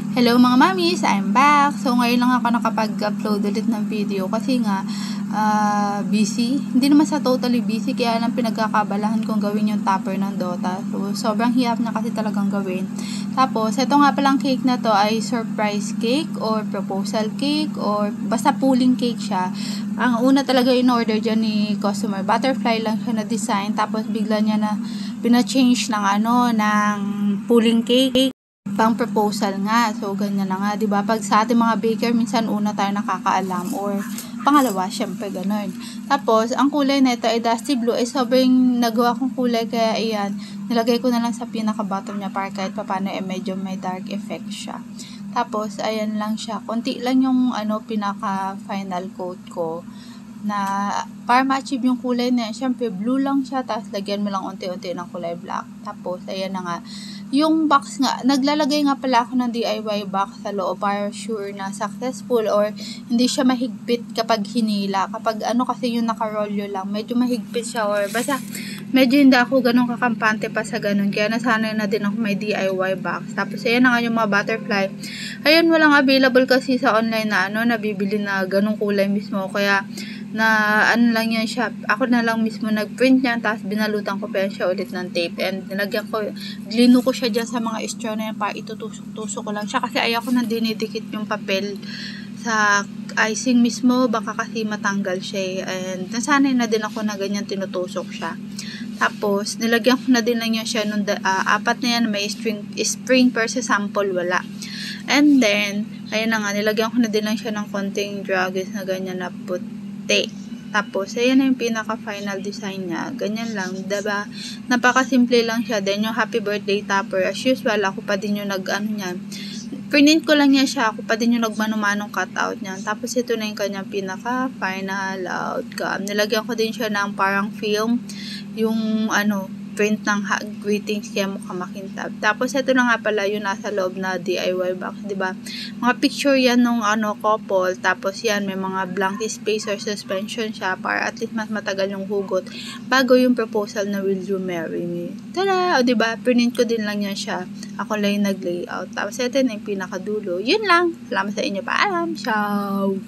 Hello mga mamis, I'm back. So ngayon lang ako nakapag-upload ulit ng video kasi nga busy. Hindi naman sa totally busy, kaya lang pinagkakabalahan kong gawin yung topper ng Dota. So sobrang hirap na kasi talagang gawin. Tapos ito nga palang cake na to ay surprise cake or proposal cake or basta pulling cake siya. Ang una talaga in order dyan ni customer, butterfly lang siya na design, tapos bigla niya na pina-change ng pulling cake pang proposal nga. So, ganyan na nga, 'di ba? Pag sa ating mga baker, minsan una tayo nakakaalam or pangalawa, syempre ganun. Tapos, ang kulay nito ay dusty blue. Ay sobrang nagawa kong kulay, kaya ayan, nilagay ko na lang sa pinaka-bottom niya para kahit papano medyo may dark effect siya. Tapos, ayan lang siya. Konti lang yung pinaka-final coat ko na para ma-achieve yung kulay na yan. Syempre, blue lang siya, tapos lagyan mo lang unti-unti ng kulay black. Tapos, ayan na nga. Yung box nga, naglalagay nga pala ako ng DIY box sa loob para sure na successful or hindi siya mahigpit kapag hinila. Kapag kasi yung nakarolyo lang, medyo mahigpit siya or basta medyo hindi ako ganun kakampante pa sa ganun. Kaya nasanay na din ako may DIY box. Tapos ayan na nga yung mga butterfly. Ayan, walang available kasi sa online na nabibili na ganung kulay mismo. Kaya lang yan siya. Ako na lang mismo nag-print niyan, tapos binalutan ko pa siya ulit ng tape, and nilagyan ko, glino ko siya dyan sa mga straw na yan para itutusok-tusok ko lang siya kasi ayaw ko nang dinidikit yung papel sa icing mismo, baka kasi matanggal siya and nasanay na din ako na ganyan tinutusok siya. Tapos nilagyan ko na din lang siya nung apat na yan, may spring per sa sample wala. And then ayun na nga, nilagyan ko na din lang siya ng konting dragons na ganyan na puti. Tapos, ayan na yung pinaka-final design niya. Ganyan lang, diba? Napaka-simple lang siya. Then, yung happy birthday topper, as usual, ako pa din yung niyan. Print ko lang niya siya. Ako pa din yung nagmano-manong cutout niyan. Tapos, ito na yung kanyang pinaka-final outcome. Nilagyan ko din siya ng parang film. Yung, print ng greetings, kaya mukha makintab. Tapos ito na nga pala yung nasa loob na DIY box, 'di ba? Mga picture 'yan nung couple, tapos yan may mga blank space or suspension siya para at least mas matagal yung hugot bago yung proposal na will you marry me. Tada, o 'di ba? Print ko din lang yan siya. Ako lang yung nag-layout. Tapos ito na yung pinakadulo. Yun lang. Salamat sa inyo. Paalam. Ciao.